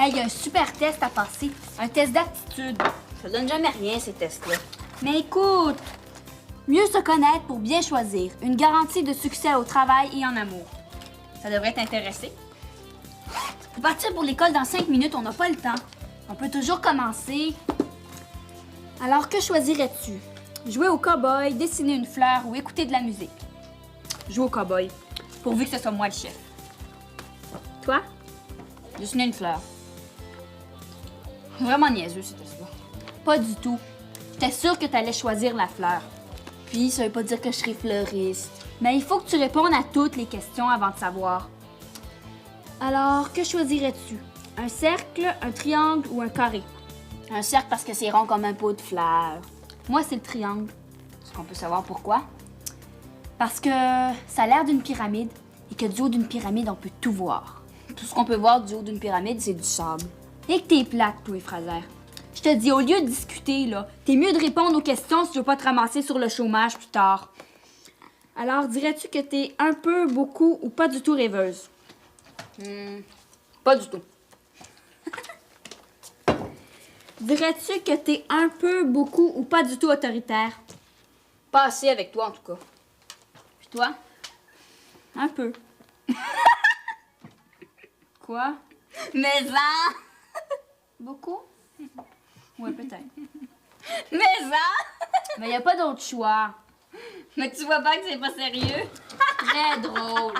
Hey, il y a un super test à passer, un test d'aptitude. Ça donne jamais rien, ces tests-là. Mais écoute, mieux se connaître pour bien choisir, une garantie de succès au travail et en amour. Ça devrait t'intéresser. Faut partir pour l'école dans 5 minutes, on n'a pas le temps. On peut toujours commencer. Alors, que choisirais-tu? Jouer au cow-boy, dessiner une fleur ou écouter de la musique? Jouer au cow-boy, pourvu que ce soit moi le chef. Toi? Dessiner une fleur. Vraiment niaiseux, c'était ça. Pas du tout. J'étais sûre que t'allais choisir la fleur. Puis, ça veut pas dire que je serai fleuriste. Mais il faut que tu répondes à toutes les questions avant de savoir. Alors, que choisirais-tu? Un cercle, un triangle ou un carré? Un cercle parce que c'est rond comme un pot de fleurs. Moi, c'est le triangle. Est-ce qu'on peut savoir pourquoi? Parce que ça a l'air d'une pyramide et que du haut d'une pyramide, on peut tout voir. Tout ce qu'on peut voir du haut d'une pyramide, c'est du sable. Et que t'es plate, toi, Fraser. Je te dis, au lieu de discuter, là, t'es mieux de répondre aux questions si tu veux pas te ramasser sur le chômage plus tard. Alors, dirais-tu que t'es un peu, beaucoup ou pas du tout rêveuse? Pas du tout. Dirais-tu que t'es un peu, beaucoup ou pas du tout autoritaire? Pas assez avec toi, en tout cas. Puis toi? Un peu. Quoi? Mais ça! Beaucoup? Ouais, peut-être. Mais ça! Mais y a pas d'autre choix. Mais tu vois pas que c'est pas sérieux? Très drôle.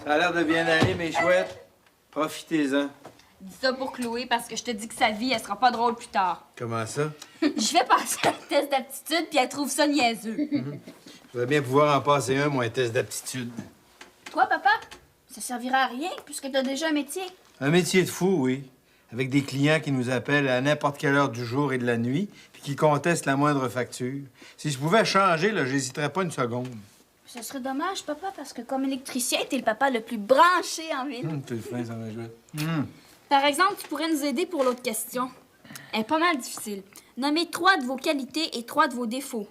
Ça a l'air de bien aller, mes chouettes. Profitez-en. Dis ça pour Chloé parce que je te dis que sa vie, elle sera pas drôle plus tard. Comment ça? Je vais passer un test d'aptitude puis elle trouve ça niaiseux. Je vais bien pouvoir en passer un, moi, un test d'aptitude. Toi, papa, ça servira à rien puisque t'as déjà un métier. Un métier de fou, oui. Avec des clients qui nous appellent à n'importe quelle heure du jour et de la nuit, puis qui contestent la moindre facture. Si je pouvais changer, là, j'hésiterais pas une seconde. Ce serait dommage, papa, parce que comme électricien, t'es le papa le plus branché en ville. T'es le fin, ça va jouer. Par exemple, tu pourrais nous aider pour l'autre question. Elle est pas mal difficile. Nommez 3 de vos qualités et 3 de vos défauts.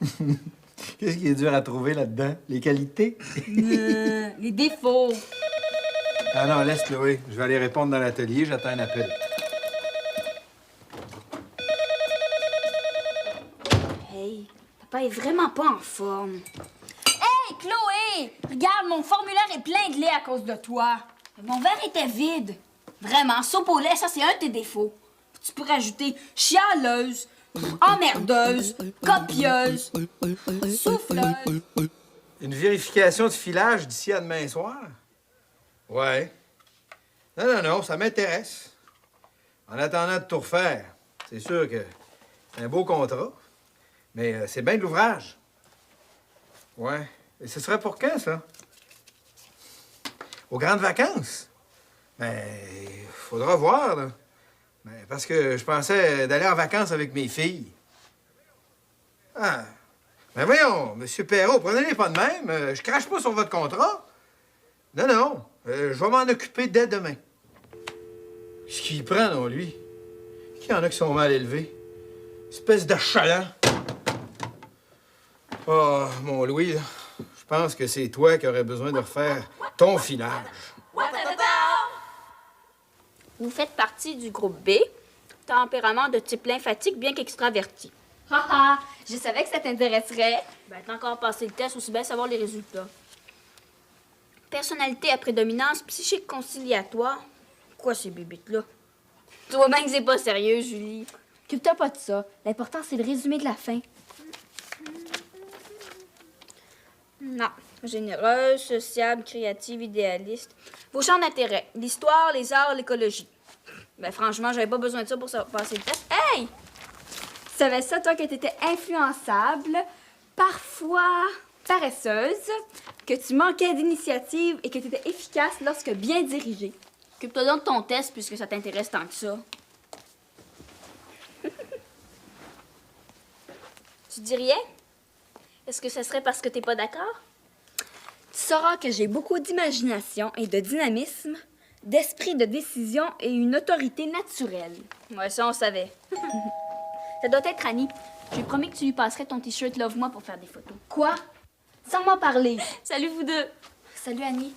Qu'est-ce qui est dur à trouver là-dedans? Les qualités? Les défauts. Ah non, laisse Chloé. Je vais aller répondre dans l'atelier. J'attends un appel. Hey, papa est vraiment pas en forme. Hey, Chloé! Regarde, mon formulaire est plein de lait à cause de toi. Mon verre était vide. Vraiment, soupe au lait, ça, c'est un de tes défauts. Puis tu pourrais ajouter chialeuse, emmerdeuse, copieuse, souffleuse. Une vérification de filage d'ici à demain soir? Ouais. Non, ça m'intéresse. En attendant de tout refaire, c'est sûr que c'est un beau contrat, mais c'est bien de l'ouvrage. Ouais. Et ce serait pour quand, ça? Aux grandes vacances? Ben, faudra voir, là. Ben, parce que je pensais d'aller en vacances avec mes filles. Ah. Ben voyons, Monsieur Perrault, prenez-les pas de même. Je crache pas sur votre contrat. Non. Je vais m'en occuper dès demain. Qu'est-ce qu'il prend, non, lui? Qu'il y en a qui sont mal élevés? Espèce de chaland. Oh, mon Louis, là, je pense que c'est toi qui aurais besoin de refaire ton filage. Vous faites partie du groupe B, tempérament de type lymphatique bien qu'extraverti. Haha, je savais que ça t'intéresserait. Ben, t'as encore passé le test, aussi bien savoir les résultats. Personnalité à prédominance psychique conciliatoire. Quoi, ces bébites-là? Tu vois bien que c'est pas sérieux, Julie. Occupe-toi pas de ça. L'important, c'est le résumé de la fin. Non. Généreuse, sociable, créative, idéaliste. Vos champs d'intérêt. L'histoire, les arts, l'écologie. Ben franchement, j'avais pas besoin de ça pour passer le test. Hey! Tu savais ça, toi, que t'étais influençable, parfois paresseuse, que tu manquais d'initiative et que t'étais efficace lorsque bien dirigée. Occupe-toi donc de ton test puisque ça t'intéresse tant que ça. Tu dis rien? Est-ce que ce serait parce que t'es pas d'accord? Tu sauras que j'ai beaucoup d'imagination et de dynamisme, d'esprit de décision et une autorité naturelle. Ouais, ça, on savait. Ça doit être Annie. J'ai promis que tu lui passerais ton T-shirt Love-moi pour faire des photos. Quoi? Sans m'en parler. Salut, vous deux. Salut, Annie.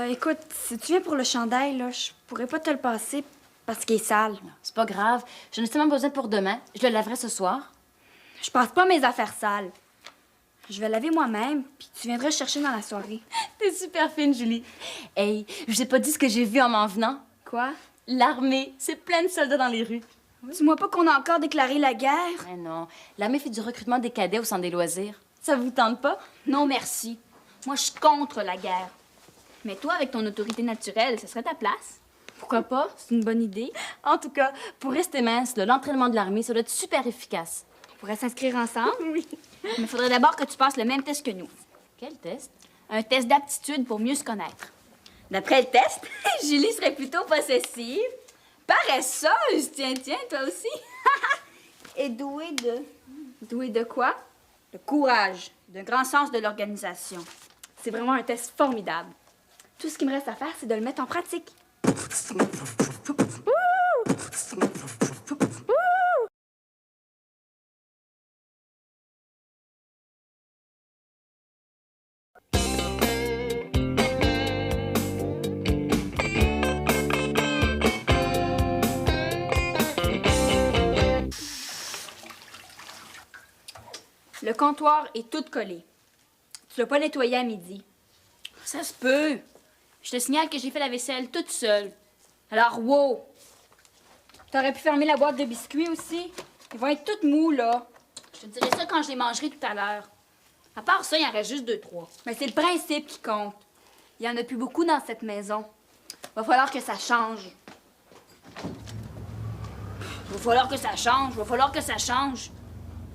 Écoute, si tu viens pour le chandail, là, je pourrais pas te le passer parce qu'il est sale. C'est pas grave. J'en ai seulement besoin pour demain. Je le laverai ce soir. Je passe pas mes affaires sales. Je vais laver moi-même, puis tu viendras chercher dans la soirée. T'es super fine, Julie. Hey, je t'ai pas dit ce que j'ai vu en m'en venant. Quoi? L'armée. C'est plein de soldats dans les rues. Dis-moi pas qu'on a encore déclaré la guerre. Mais non. L'armée fait du recrutement des cadets au centre des loisirs. Ça vous tente pas? Non, merci. Moi, je suis contre la guerre. Mais toi, avec ton autorité naturelle, ce serait ta place. Pourquoi pas? C'est une bonne idée. En tout cas, pour rester mince, là, l'entraînement de l'armée, ça doit être super efficace. On pourrait s'inscrire ensemble. Oui. Mais il faudrait d'abord que tu passes le même test que nous. Quel test? Un test d'aptitude pour mieux se connaître. D'après le test, Julie serait plutôt possessive, paresseuse, tiens, toi aussi. Et douée de... Douée de quoi? De courage, d'un grand sens de l'organisation. C'est vraiment un test formidable. Tout ce qui me reste à faire, c'est de le mettre en pratique. Le comptoir est tout collé. Tu l'as pas nettoyé à midi. Ça se peut. Je te signale que j'ai fait la vaisselle toute seule. Alors, wow! T'aurais pu fermer la boîte de biscuits aussi. Ils vont être toutes mous, là. Je te dirai ça quand je les mangerai tout à l'heure. À part ça, il en reste juste 2-3. Mais c'est le principe qui compte. Il y en a plus beaucoup dans cette maison. Va falloir que ça change. Va falloir que ça change, va falloir que ça change.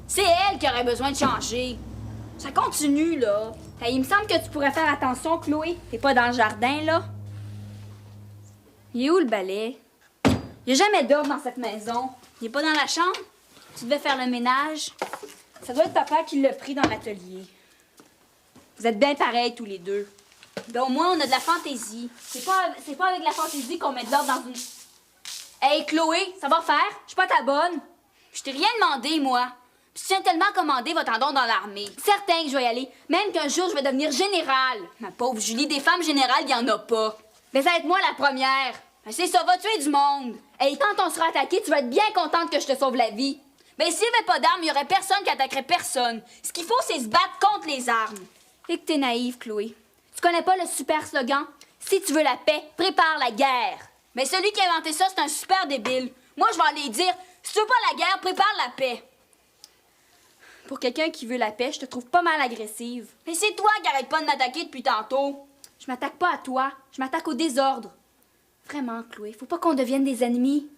C'est elle qui aurait besoin de changer. Ça continue, là. Hey, il me semble que tu pourrais faire attention, Chloé. T'es pas dans le jardin, là. Il est où le balai? Il y a jamais d'ordre dans cette maison. Il est pas dans la chambre? Tu devais faire le ménage? Ça doit être papa qui l'a pris dans l'atelier. Vous êtes bien pareils tous les deux. Ben au moins, on a de la fantaisie. C'est pas avec la fantaisie qu'on met de l'ordre dans une... Hey, Chloé, ça va faire? Je suis pas ta bonne. Je t'ai rien demandé, moi. Puis tu tiens tellement à commander votre tendon dans l'armée. Certain que je vais y aller. Même qu'un jour, je vais devenir générale. Ma pauvre Julie, des femmes générales, il y en a pas. Mais ça va être moi la première. Ben, c'est ça, va tuer du monde. Et quand on sera attaqué, tu vas être bien contente que je te sauve la vie. Ben s'il y avait pas d'armes, il y aurait personne qui attaquerait personne. Ce qu'il faut, c'est se battre contre les armes. Et que t'es naïve, Chloé. Tu connais pas le super slogan? Si tu veux la paix, prépare la guerre. Mais celui qui a inventé ça, c'est un super débile. Moi, je vais aller dire, si tu veux pas la guerre, prépare la paix. Pour quelqu'un qui veut la paix, je te trouve pas mal agressive. Mais c'est toi qui arrête pas de m'attaquer depuis tantôt. Je m'attaque pas à toi, je m'attaque au désordre. Vraiment, Chloé, faut pas qu'on devienne des ennemis.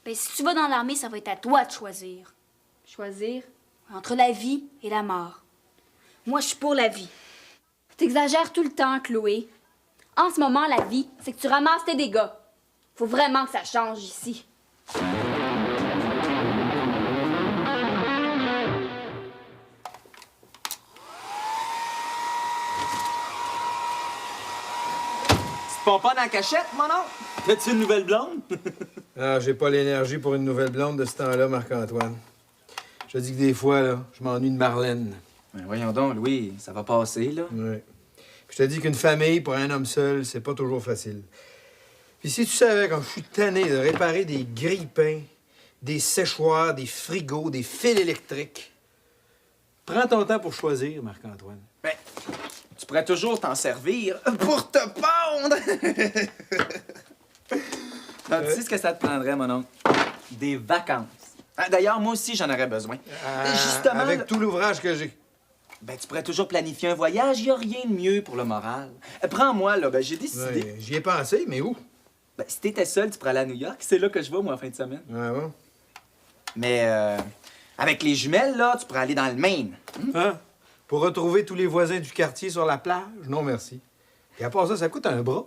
Ben si tu vas dans l'armée, ça va être à toi de choisir. Choisir? Entre la vie et la mort. Moi, je suis pour la vie. T'exagères tout le temps, Chloé. En ce moment, la vie, c'est que tu ramasses tes dégâts. Faut vraiment que ça change ici. Pomponne en cachette, mon oncle? T'as-tu une nouvelle blonde? Ah, j'ai pas l'énergie pour une nouvelle blonde de ce temps-là, Marc-Antoine. Je te dis que des fois, là, je m'ennuie de Marlène. Ben voyons donc, Louis, ça va passer, là. Oui. Puis je te dis qu'une famille pour un homme seul, c'est pas toujours facile. Puis si tu savais, quand je suis tanné de réparer des grille-pains, des séchoirs, des frigos, des fils électriques, prends ton temps pour choisir, Marc-Antoine. Ben, tu pourrais toujours t'en servir pour te pendre! Non, tu sais ce que ça te prendrait, mon oncle? Des vacances. Ah, d'ailleurs, moi aussi, j'en aurais besoin. Justement, avec là, tout l'ouvrage que j'ai. ben, tu pourrais toujours planifier un voyage. Il n'y a rien de mieux pour le moral. Prends-moi, là. Ben, j'ai décidé. Ouais, j'y ai pensé, mais où? Ben, si t'étais seul, tu pourrais aller à New York. C'est là que je vais, moi, en fin de semaine. Ah bon? Mais, avec les jumelles, là, tu pourrais aller dans le Maine. Hein? Pour retrouver tous les voisins du quartier sur la plage? Non, merci. Et à part ça, ça coûte un bras.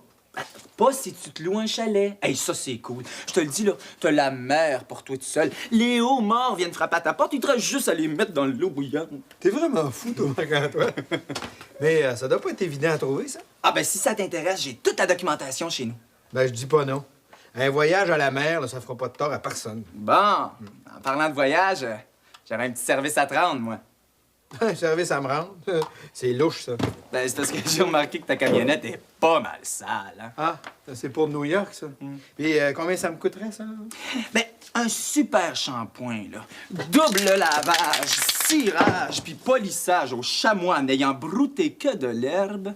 Pas si tu te loues un chalet. Hey, ça, c'est cool. Je te le dis, là, t'as la mer pour toi tout seul. Les hauts morts viennent frapper à ta porte, il te reste juste à les mettre dans l'eau bouillante. T'es vraiment fou, toi, Marc-Antoine. Mais ça doit pas être évident à trouver, ça. Ah, ben, si ça t'intéresse, j'ai toute la documentation chez nous. Ben, je dis pas non. Un voyage à la mer, là, ça fera pas de tort à personne. Bon, en parlant de voyage, j'aurais un petit service à te rendre, moi. Un service à me rendre. C'est louche, ça. Ben, c'est parce que j'ai remarqué que ta camionnette est pas mal sale, hein? Ah, ça, c'est pour New York, ça. Puis combien ça me coûterait, ça? Ben, un super shampoing, là. Double lavage, cirage, puis polissage au chamois n'ayant brouté que de l'herbe,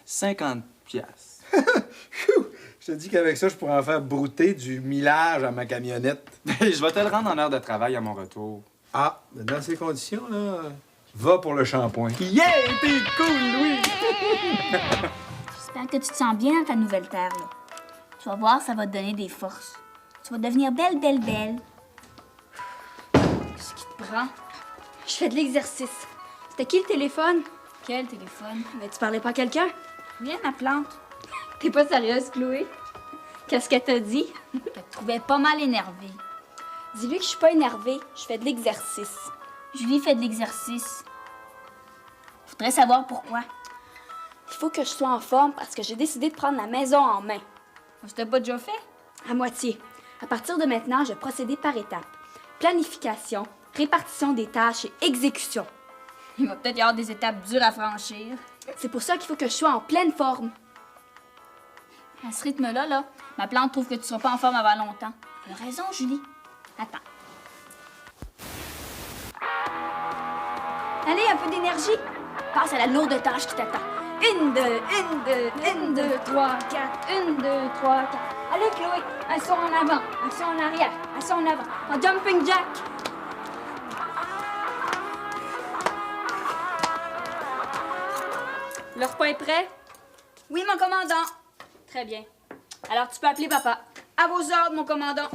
50 piastres. Je te dis qu'avec ça, je pourrais en faire brouter du millage à ma camionnette. Ben, je vais te le rendre en heure de travail à mon retour. Ah, dans ces conditions-là, va pour le shampoing. Yeah! T'es cool, Louis! J'espère que tu te sens bien dans ta nouvelle terre, là. Tu vas voir, ça va te donner des forces. Tu vas devenir belle, belle, belle. Qu'est-ce qui te prend? Je fais de l'exercice. C'était qui le téléphone? Quel téléphone? Mais tu parlais pas à quelqu'un? Viens, ma plante. T'es pas sérieuse, Chloé? Qu'est-ce qu'elle t'a dit? Je te trouvais pas mal énervée. Dis-lui que je suis pas énervée. Je fais de l'exercice. Julie fait de l'exercice. Faudrait savoir pourquoi. Il faut que je sois en forme parce que j'ai décidé de prendre la maison en main. Je t'ai pas déjà fait? À moitié. À partir de maintenant, je vais procéder par étapes. Planification, répartition des tâches et exécution. Il va peut-être y avoir des étapes dures à franchir. C'est pour ça qu'il faut que je sois en pleine forme. À ce rythme-là, là, ma plante trouve que tu seras pas en forme avant longtemps. Elle a raison, Julie. Attends. Allez, un peu d'énergie. Passe à la lourde tâche qui t'attend. 1, 2, 1, 2, 3, 4. 1, 2, 3, 4. Allez, Chloé, un saut en avant, un saut en arrière, un saut en avant. En jumping jack. Le repas est prêt? Oui, mon commandant. Très bien. Alors, tu peux appeler papa. À vos ordres, mon commandant.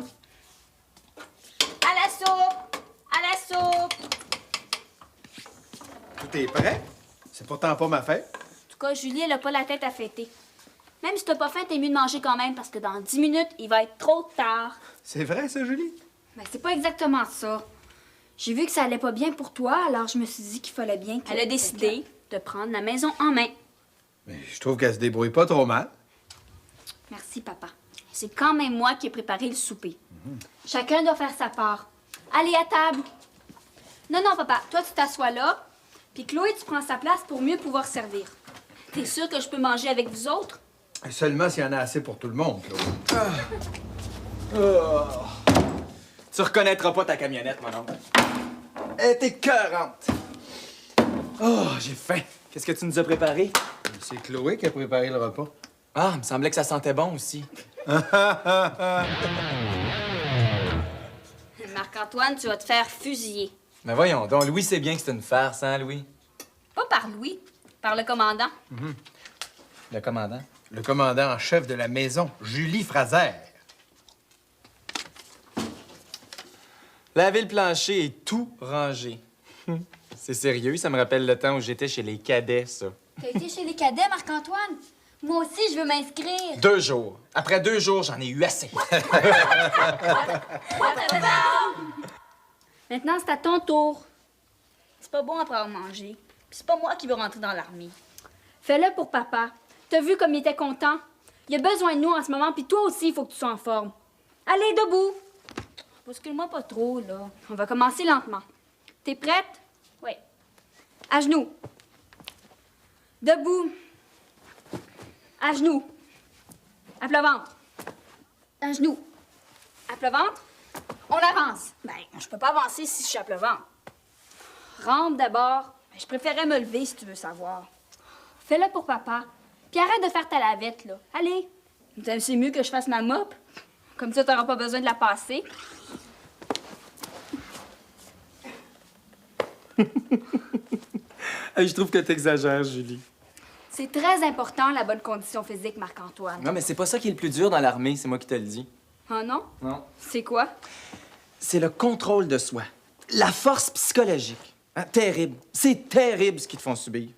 À la soupe! À la soupe! Tout est prêt? C'est pourtant pas ma fête. En tout cas, Julie, elle a pas la tête à fêter. Même si t'as pas faim, t'es mieux de manger quand même parce que dans 10 minutes, il va être trop tard. C'est vrai, ça, Julie? Ben, c'est pas exactement ça. J'ai vu que ça allait pas bien pour toi, alors je me suis dit qu'il fallait bien que... Elle a décidé de prendre la maison en main. Mais je trouve qu'elle se débrouille pas trop mal. Merci, papa. C'est quand même moi qui ai préparé le souper. Chacun doit faire sa part. Allez, à table. Non, non, papa, toi, tu t'assois là, puis Chloé, tu prends sa place pour mieux pouvoir servir. T'es sûr que je peux manger avec vous autres? Seulement s'il y en a assez pour tout le monde, Claude. Tu reconnaîtras pas ta camionnette, mon oncle. Elle est écœurante. Oh, j'ai faim. Qu'est-ce que tu nous as préparé? C'est Chloé qui a préparé le repas. Ah, il me semblait que ça sentait bon aussi. Marc-Antoine, tu vas te faire fusiller. Mais voyons donc, Louis sait bien que c'est une farce, hein, Louis? Pas par Louis, par le commandant. Le commandant? Le commandant en chef de la maison, Julie Fraser. Laver le plancher et tout ranger. C'est sérieux, ça me rappelle le temps où j'étais chez les cadets, ça. T'as été chez les cadets, Marc-Antoine? Moi aussi, je veux m'inscrire. 2 jours. Après 2 jours, j'en ai eu assez. Maintenant, c'est à ton tour. C'est pas bon après avoir mangé. Puis c'est pas moi qui veux rentrer dans l'armée. Fais-le pour papa. T'as vu comme il était content? Il a besoin de nous en ce moment, puis toi aussi, il faut que tu sois en forme. Allez, debout! Bouscule-moi pas trop, là. On va commencer lentement. T'es prête? Oui. À genoux. Debout. À genoux. À plat ventre. À genoux. À plat ventre. On avance. Ben, je peux pas avancer si je suis à plat ventre. Rentre d'abord. Ben, je préférais me lever si tu veux savoir. Fais-le pour papa. Puis arrête de faire ta lavette, là. Allez. C'est mieux que je fasse ma mop. Comme ça, t'auras pas besoin de la passer. Je trouve que t'exagères, Julie. C'est très important, la bonne condition physique, Marc-Antoine. Non, mais c'est pas ça qui est le plus dur dans l'armée, c'est moi qui te le dis. Oh non? Non. C'est quoi? C'est le contrôle de soi. La force psychologique. Hein, terrible. C'est terrible ce qu'ils te font subir.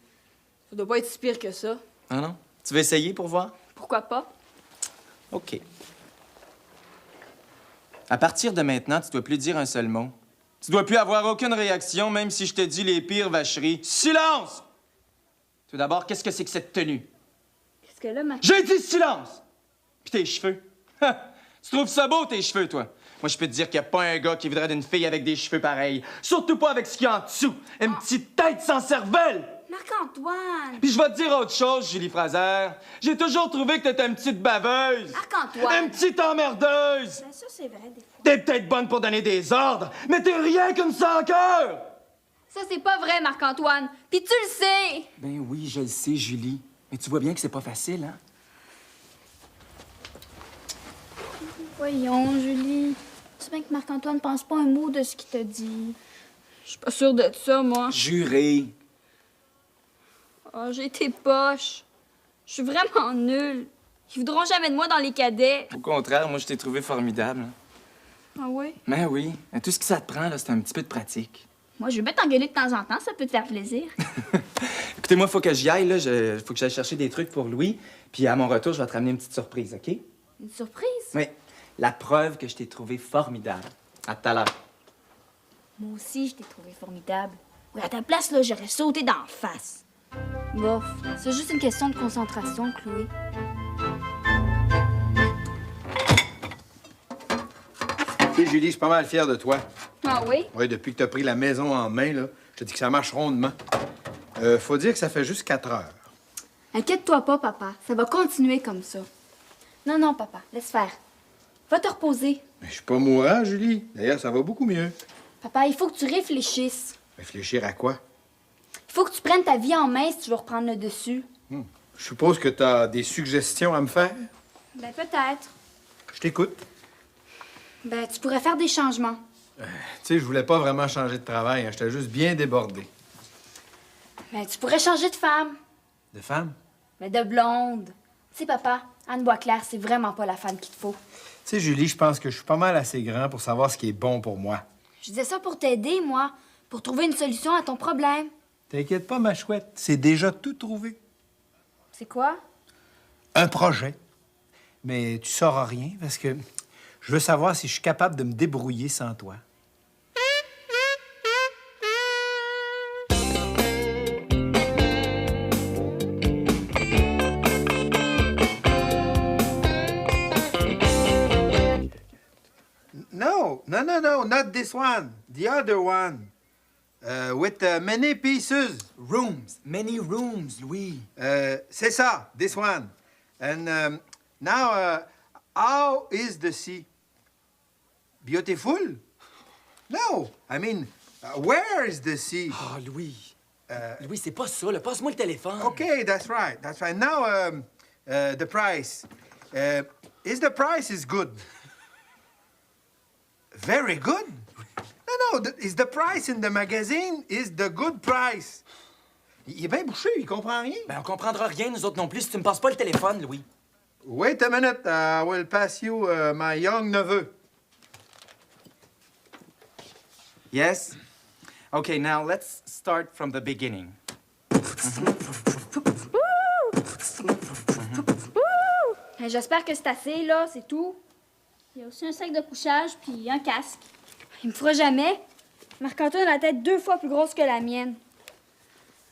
Ça doit pas être si pire que ça. Ah non? Tu veux essayer pour voir? Pourquoi pas? OK. À partir de maintenant, tu dois plus dire un seul mot. Tu dois plus avoir aucune réaction, même si je te dis les pires vacheries. Silence! Tout d'abord, qu'est-ce que c'est que cette tenue? Qu'est-ce que là, ma... J'ai dit silence! Puis tes cheveux. Tu trouves ça beau, tes cheveux, toi? Moi, je peux te dire qu'il n'y a pas un gars qui voudrait d'une fille avec des cheveux pareils. Surtout pas avec ce qu'il y a en dessous. Une petite tête sans cervelle! Marc-Antoine! Puis je vais te dire autre chose, Julie Fraser. J'ai toujours trouvé que t'étais une petite baveuse. Marc-Antoine! Une petite emmerdeuse! Ben ça, c'est vrai, des fois. T'es peut-être bonne pour donner des ordres, mais t'es rien qu'une sans-cœur! Ça, c'est pas vrai, Marc-Antoine. Puis tu le sais. Ben oui, je le sais, Julie. Mais tu vois bien que c'est pas facile, hein? Voyons, Julie. Tu sais bien que Marc-Antoine pense pas un mot de ce qu'il t'a dit. Je suis pas sûre de ça, moi. Juré. Oh, j'ai été poche. Je suis vraiment nulle. Ils voudront jamais de moi dans les cadets. Au contraire, moi, je t'ai trouvé formidable. Ah oui? Ben oui. Tout ce que ça te prend, là, c'est un petit peu de pratique. Moi, je vais bien t'engueuler de temps en temps, ça peut te faire plaisir. Écoutez, moi, faut que j'y aille, là. Faut que j'aille chercher des trucs pour Louis. Puis à mon retour, je vais te ramener une petite surprise, OK? Une surprise? Oui. La preuve que je t'ai trouvé formidable. À tout à l'heure. Moi aussi, je t'ai trouvé formidable. Oui, à ta place, là, j'aurais sauté d'en face. Bof, c'est juste une question de concentration, Chloé. Tu sais, Julie, je suis pas mal fier de toi. Ah oui? Oui, depuis que tu as pris la maison en main, là, je te dis que ça marche rondement. Faut dire que ça fait juste 4 heures. Inquiète-toi pas, papa. Ça va continuer comme ça. Non, non, papa, laisse faire. Va te reposer. Mais je suis pas mourant, Julie. D'ailleurs, ça va beaucoup mieux. Papa, il faut que tu réfléchisses. Réfléchir à quoi? Il faut que tu prennes ta vie en main si tu veux reprendre le dessus. Je suppose que tu as des suggestions à me faire. Ben, peut-être. Je t'écoute. Ben, tu pourrais faire des changements. Tu sais, je voulais pas vraiment changer de travail. Hein. J'étais juste bien débordé. Ben, tu pourrais changer de femme. De femme? Ben, de blonde. Tu sais, papa, Anne Boisclair, c'est vraiment pas la femme qu'il te faut. Tu sais, Julie, je pense que je suis pas mal assez grand pour savoir ce qui est bon pour moi. Je disais ça pour t'aider, moi. Pour trouver une solution à ton problème. T'inquiète pas, ma chouette. C'est déjà tout trouvé. C'est quoi? Un projet. Mais tu sauras rien parce que je veux savoir si je suis capable de me débrouiller sans toi. No, not this one. The other one. With many pieces. Rooms. Many rooms, Louis. C'est ça, this one. And now, how is the sea? Beautiful? No, I mean, where is the sea? Oh, Louis. Louis, c'est pas ça, là. Passe-moi le téléphone. Okay, that's right, that's right. Now, the price. Is the price is good? Very good? No, is the price in the magazine is the good price. Il est bien bouché, il comprend rien. Ben, on comprendra rien, nous autres non plus, si tu me passes pas le téléphone, Louis. Wait a minute, I will pass you my young neveu. Yes? Okay, now let's start from the beginning. J'espère que c'est assez, là, c'est tout. Il y a aussi un sac de couchage puis un casque. Il me fera jamais. Marc-Antoine a la tête 2 fois plus grosse que la mienne.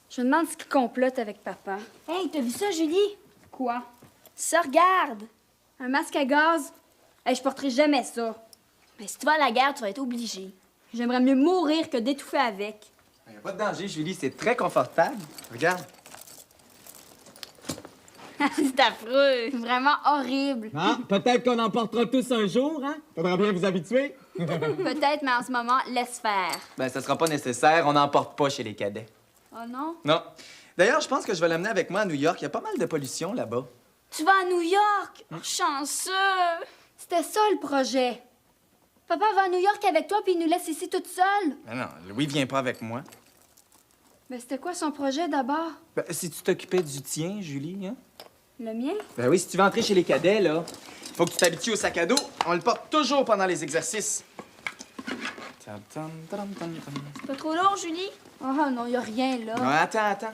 Je me demande ce qu'il complote avec papa. Hey, t'as vu ça, Julie? Quoi? Ça, regarde! Un masque à gaz. Hey, je porterai jamais ça. Ben, si tu vas à la guerre, tu vas être obligé. J'aimerais mieux mourir que d'étouffer avec. Y a pas de danger, Julie, c'est très confortable. Regarde. C'est affreux. Vraiment horrible. Hein? Peut-être qu'on en portera tous un jour, hein? Faudra bien vous habituer. Peut-être, mais en ce moment, laisse faire. Ben, ça sera pas nécessaire, on n'en porte pas chez les cadets. Oh non? Non. D'ailleurs, je pense que je vais l'amener avec moi à New York. Il y a pas mal de pollution là-bas. Tu vas à New York? Oh, chanceux. C'était ça, le projet. Papa va à New York avec toi, puis il nous laisse ici toute seule. Ben non, Louis vient pas avec moi. Mais c'était quoi son projet, d'abord? Ben, si tu t'occupais du tien, Julie, hein? Le mien? Ben oui, si tu veux entrer chez les cadets, là, faut que tu t'habitues au sac à dos. On le porte toujours pendant les exercices. C'est pas trop lourd, Julie? Oh non, y a rien, là. Non, attends.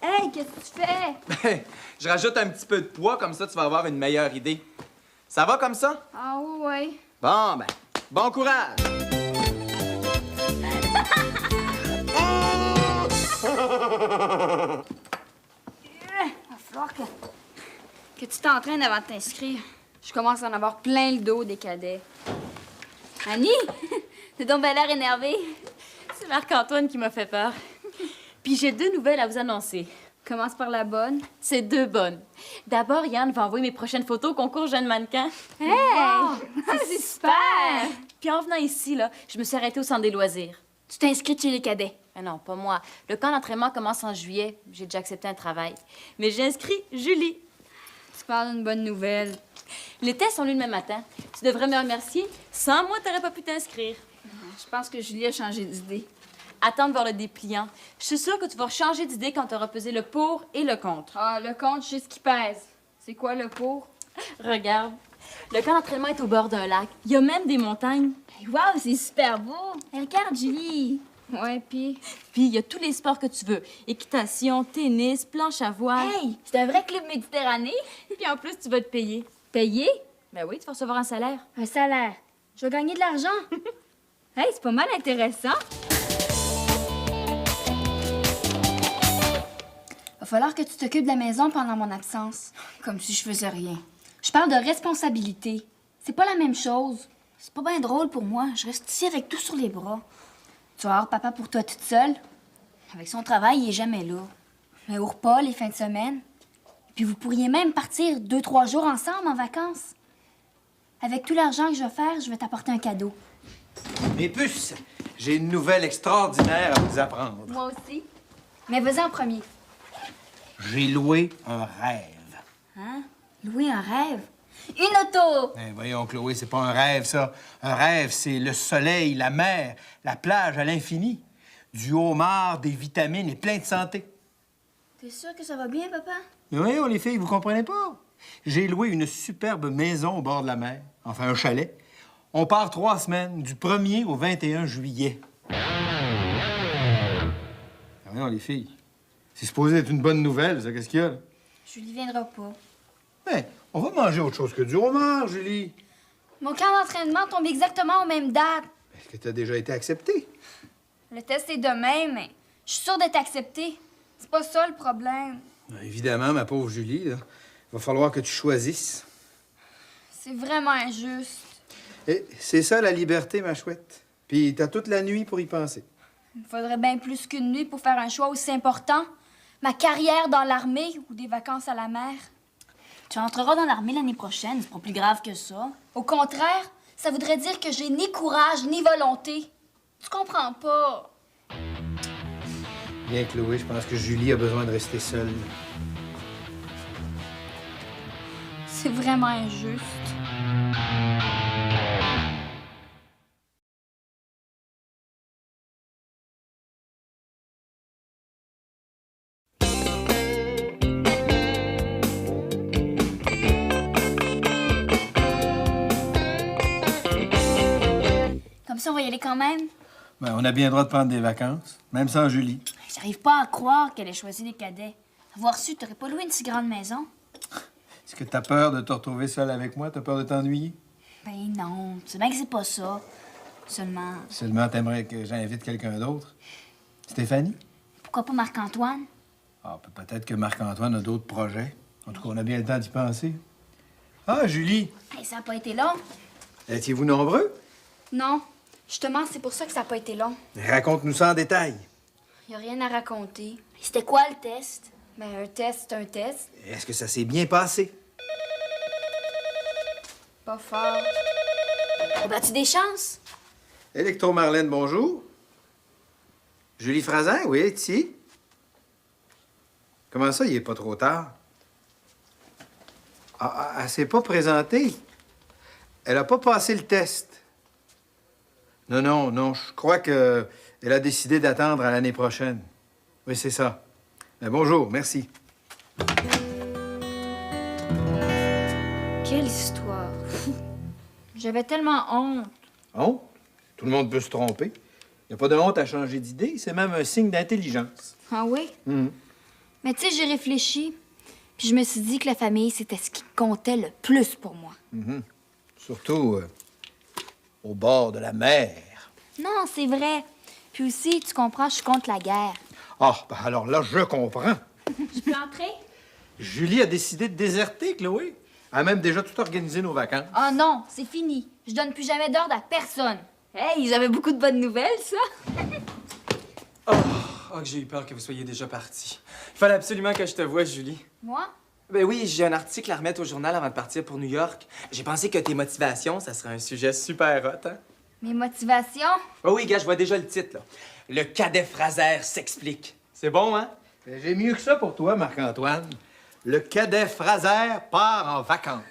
Hey, qu'est-ce que tu fais? Ben, je rajoute un petit peu de poids, comme ça, tu vas avoir une meilleure idée. Ça va comme ça? Ah oui, oui. Bon, ben, bon courage! Va falloir que tu t'entraînes avant de t'inscrire. Je commence à en avoir plein le dos des cadets. Annie, t'es donc belle l'air énervée. C'est Marc-Antoine qui m'a fait peur. Puis j'ai 2 nouvelles à vous annoncer. Commence par la bonne. C'est 2 bonnes. D'abord, Yann va envoyer mes prochaines photos au concours Jeune Mannequin. Hey! C'est super! Puis en venant ici, là, je me suis arrêtée au centre des loisirs. Tu t'es inscrite chez les cadets. Mais non, pas moi. Le camp d'entraînement commence en juillet. J'ai déjà accepté un travail. Mais j'ai inscrit Julie. Tu parles d'une bonne nouvelle. Les tests ont lieu le même matin. Tu devrais me remercier. Sans moi, t'aurais pas pu t'inscrire. Je pense que Julie a changé d'idée. Attends de voir le dépliant. Je suis sûre que tu vas changer d'idée quand tu auras pesé le pour et le contre. Ah, le compte, je sais ce qui pèse. C'est quoi le pour? Regarde. Le camp d'entraînement est au bord d'un lac. Il y a même des montagnes. Wow, c'est super beau! Regarde, Julie! Ouais, puis... Puis il y a tous les sports que tu veux. Équitation, tennis, planche à voile. Hey! C'est un vrai club méditerranéen? Puis en plus, tu vas te payer. Payé? Ben oui, tu vas recevoir un salaire. Un salaire. Je vais gagner de l'argent. Hey, c'est pas mal intéressant. Va falloir que tu t'occupes de la maison pendant mon absence. Comme si je faisais rien. Je parle de responsabilité. C'est pas la même chose. C'est pas bien drôle pour moi. Je reste ici avec tout sur les bras. Tu vas avoir papa pour toi toute seule. Avec son travail, il est jamais là. Mais au repas, les fins de semaine. Puis vous pourriez même partir 2-3 jours ensemble en vacances. Avec tout l'argent que je vais faire, je vais t'apporter un cadeau. Mes puces, j'ai une nouvelle extraordinaire à vous apprendre. Moi aussi. Mais vas-y en premier. J'ai loué un rêve. Hein? Louer un rêve? Une auto! Eh, voyons, Chloé, c'est pas un rêve, ça. Un rêve, c'est le soleil, la mer, la plage à l'infini. Du homard, des vitamines et plein de santé. T'es sûr que ça va bien, papa? Mais voyons, les filles, vous comprenez pas? J'ai loué une superbe maison au bord de la mer. Enfin, un chalet. On part 3 semaines, du 1er au 21 juillet. Voyons, les filles. C'est supposé être une bonne nouvelle, ça. Qu'est-ce qu'il y a, là? Julie viendra pas. Mais on va manger autre chose que du homard, Julie. Mon camp d'entraînement tombe exactement aux mêmes dates. Est-ce que tu as déjà été acceptée? Le test est demain, mais je suis sûre d'être acceptée. C'est pas ça le problème. Évidemment, ma pauvre Julie, là. Il va falloir que tu choisisses. C'est vraiment injuste. Et c'est ça, la liberté, ma chouette. Puis t'as toute la nuit pour y penser. Il me faudrait bien plus qu'une nuit pour faire un choix aussi important. Ma carrière dans l'armée ou des vacances à la mer. Tu entreras dans l'armée l'année prochaine, c'est pas plus grave que ça. Au contraire, ça voudrait dire que j'ai ni courage ni volonté. Tu comprends pas? Bien, Chloé, je pense que Julie a besoin de rester seule. C'est vraiment injuste. Comme ça, on va y aller quand même. Ben, on a bien le droit de prendre des vacances, même sans Julie. J'arrive pas à croire qu'elle ait choisi les cadets. Avoir su, t'aurais pas loué une si grande maison. Est-ce que t'as peur de te retrouver seule avec moi? T'as peur de t'ennuyer? Ben non, c'est bien que c'est pas ça. Seulement, Seulement, t'aimerais que j'invite quelqu'un d'autre? Stéphanie? pourquoi pas Marc-Antoine? Ah, peut-être que Marc-Antoine a d'autres projets. En tout cas, on a bien le temps d'y penser. Ah, Julie! Hey, ça a pas été long. Étiez-vous nombreux? Non. Justement, c'est pour ça que ça n'a pas été long. Raconte-nous ça en détail. Y a rien à raconter. C'était quoi le test? Ben, un test, c'est un test. Est-ce que ça s'est bien passé? Pas fort. As-tu des chances? Électro-Marlène, bonjour. Julie Frazin, oui, elle est ici. Comment ça, il est pas trop tard? Ah, elle s'est pas présentée. Elle a pas passé le test. Non, je crois qu'elle a décidé d'attendre à l'année prochaine. Oui, c'est ça. Mais bonjour, merci. Quelle histoire. J'avais tellement honte. Honte? Tout le monde peut se tromper. Il n'y a pas de honte à changer d'idée. C'est même un signe d'intelligence. Ah oui? Mhm. Mais tu sais, j'ai réfléchi. Puis je me suis dit que la famille, c'était ce qui comptait le plus pour moi. Surtout au bord de la mer. Non, c'est vrai. Puis aussi, tu comprends, je suis contre la guerre. Ah, ben alors là, je comprends. Je peux entrer? Julie a décidé de déserter, Chloé. Elle a même déjà tout organisé nos vacances. Oh non, c'est fini. Je donne plus jamais d'ordre à personne. Hey, ils avaient beaucoup de bonnes nouvelles, ça. Oh, que j'ai eu peur que vous soyez déjà parti. Il fallait absolument que je te voie, Julie. Moi? Ben oui, j'ai un article à remettre au journal avant de partir pour New York. J'ai pensé que tes motivations, ça serait un sujet super hot, hein? Mes motivations? Oh oui, gars, je vois déjà le titre, là. Le cadet Fraser s'explique. C'est bon, hein? Ben, j'ai mieux que ça pour toi, Marc-Antoine. Le cadet Fraser part en vacances.